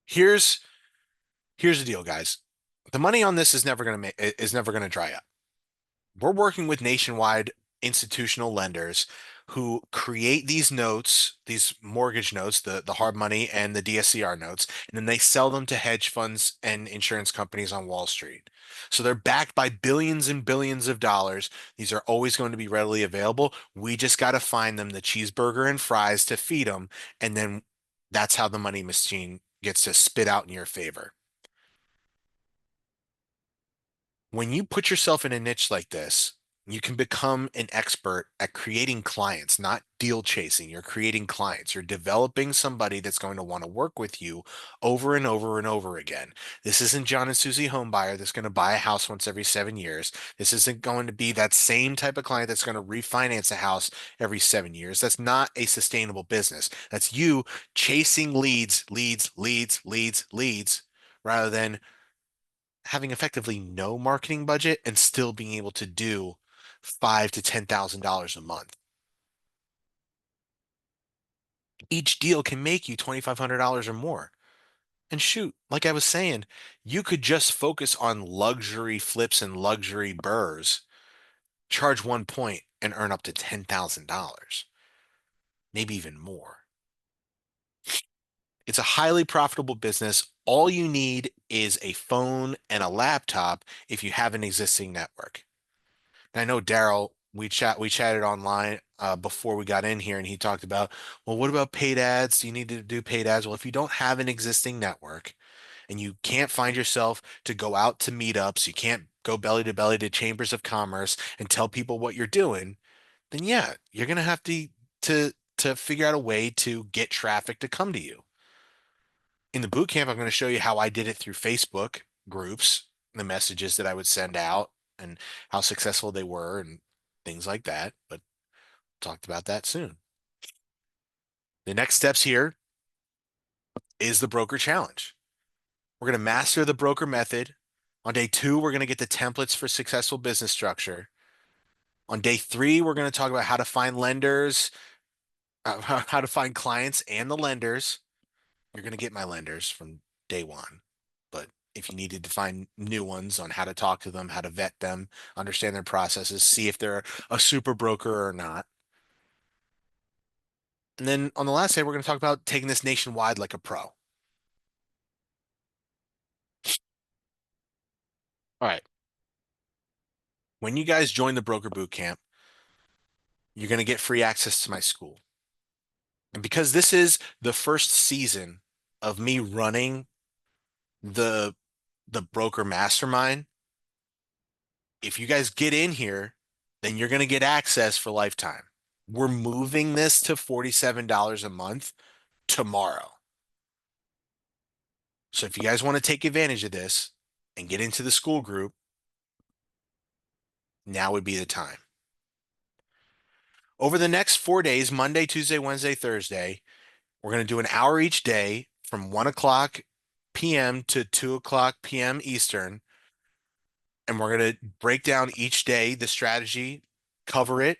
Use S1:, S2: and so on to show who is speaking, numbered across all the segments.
S1: Here's here's the deal, guys. The money on this is never going to dry up. We're working with nationwide institutional lenders who create these notes, these mortgage notes, the hard money and the DSCR notes, and then they sell them to hedge funds and insurance companies on Wall Street. So they're backed by billions and billions of dollars. These are always going to be readily available. We just got to find them the cheeseburger and fries to feed them, and then that's how the money machine gets to spit out in your favor. When you put yourself in a niche like this, you can become an expert at creating clients, not deal chasing. You're creating clients. You're developing somebody that's going to want to work with you over and over and over again. This isn't John and Susie Homebuyer that's going to buy a house once every 7 years. This isn't going to be that same type of client that's going to refinance a house every 7 years. That's not a sustainable business. That's you chasing leads, leads, leads, leads, leads, rather than having effectively no marketing budget and still being able to do five to $10,000 a month. Each deal can make you $2,500 or more. And shoot, like I was saying, you could just focus on luxury flips and luxury burrs, charge 1 point and earn up to $10,000, maybe even more. It's a highly profitable business. All you need is a phone and a laptop if you have an existing network. And I know Daryl, we chatted online before we got in here, and he talked about, well, what about paid ads? Do you need to do paid ads? Well, if you don't have an existing network and you can't find yourself to go out to meetups, you can't go belly to belly to chambers of commerce and tell people what you're doing, then yeah, you're gonna have to figure out a way to get traffic to come to you. In the boot camp, I'm going to show you how I did it through Facebook groups, the messages that I would send out and how successful they were and things like that. But talked about that soon. The next steps here is the broker challenge. We're going to master the broker method. On day 2, we're going to get the templates for successful business structure. On day 3, we're going to talk about how to find lenders, how to find clients and the lenders. You're going to get my lenders from day 1. But if you needed to find new ones on how to talk to them, how to vet them, understand their processes, see if they're a super broker or not. And then on the last day, we're going to talk about taking this nationwide like a pro. All right. When you guys join the broker boot camp, you're going to get free access to my school. And because this is the first season of me running the the broker mastermind, if you guys get in here, then you're going to get access for lifetime. We're moving this to $47 a month tomorrow. So if you guys want to take advantage of this and get into the school group, now would be the time. Over the next 4 days, Monday, Tuesday, Wednesday, Thursday, we're going to do an hour each day from 1 o'clock p.m. to 2 o'clock p.m. Eastern. And we're going to break down each day the strategy, cover it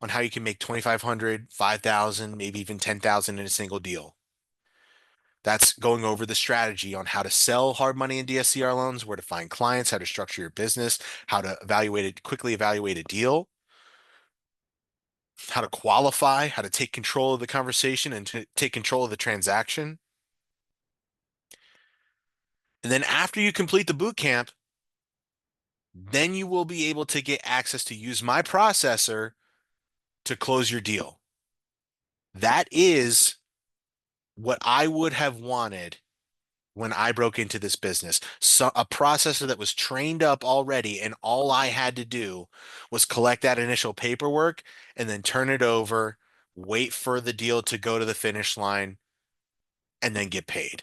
S1: on how you can make 2,500, 5,000, maybe even 10,000 in a single deal. That's going over the strategy on how to sell hard money and DSCR loans, where to find clients, how to structure your business, how to quickly evaluate a deal, how to qualify, how to take control of the conversation and to take control of the transaction. And then after you complete the boot camp, then you will be able to get access to use my processor to close your deal. That is what I would have wanted when I broke into this business. So a processor that was trained up already, and all I had to do was collect that initial paperwork and then turn it over, wait for the deal to go to the finish line, and then get paid.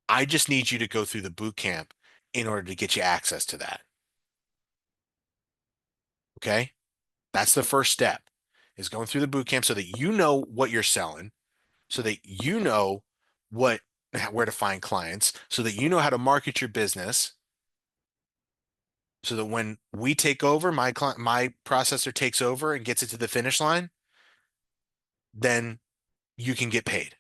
S1: I just need you to go through the boot camp in order to get you access to that. Okay? That's the first step, is going through the boot camp so that you know what you're selling, so that you know what where to find clients, so that you know how to market your business, so that when we take over, my processor takes over and gets it to the finish line, then you can get paid.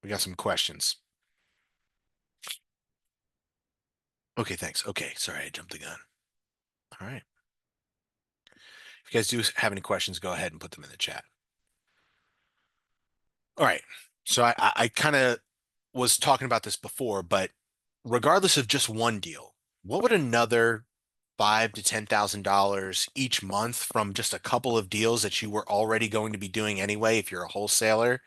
S1: We got some questions. Okay, thanks. Okay, sorry, I jumped the gun. All right. If you guys do have any questions, go ahead and put them in the chat. All right. So I kind of was talking about this before, but regardless of just one deal, what would another five to $10,000 each month from just a couple of deals that you were already going to be doing anyway, if you're a wholesaler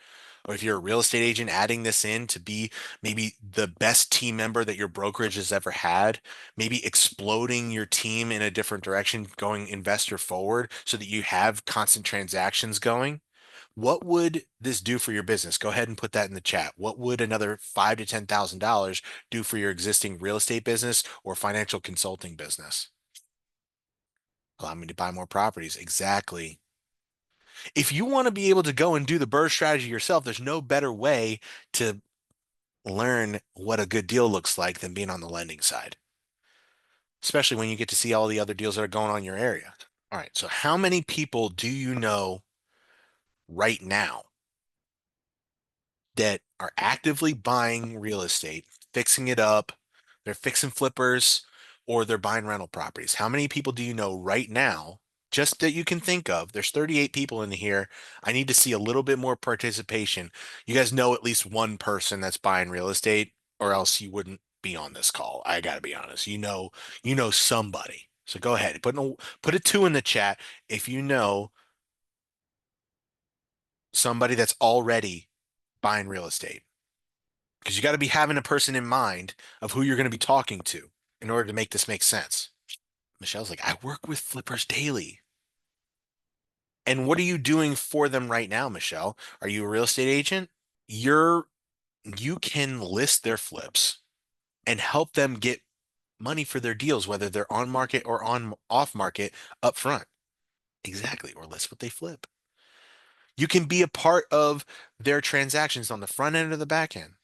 S1: or if you're a real estate agent, adding this in to be maybe the best team member that your brokerage has ever had, maybe exploding your team in a different direction, going investor forward so that you have constant transactions going. What would this do for your business? Go ahead and put that in the chat. What would another five to $10,000 do for your existing real estate business or financial consulting business? Allow me to buy more properties. Exactly. If you want to be able to go and do the BRRRR strategy yourself, there's no better way to learn what a good deal looks like than being on the lending side, especially when you get to see all the other deals that are going on in your area. All right. So how many people do you know right now that are actively buying real estate, fixing it up, they're fixing flippers, or they're buying rental properties? How many people do you know right now, just that you can think of? There's 38 people in here. I need to see a little bit more participation. You guys know at least one person that's buying real estate, or else you wouldn't be on this call. I gotta be honest. You know somebody. So go ahead, put a two in the chat if you know somebody that's already buying real estate, because you got to be having a person in mind of who you're going to be talking to in order to make this make sense. Michelle's like, I work with flippers daily. And what are you doing for them right now, Michelle? Are you a real estate agent? You're you can list their flips and help them get money for their deals, whether they're on market or on off market up front. Exactly. Or list what they flip. You can be a part of their transactions on the front end or the back end.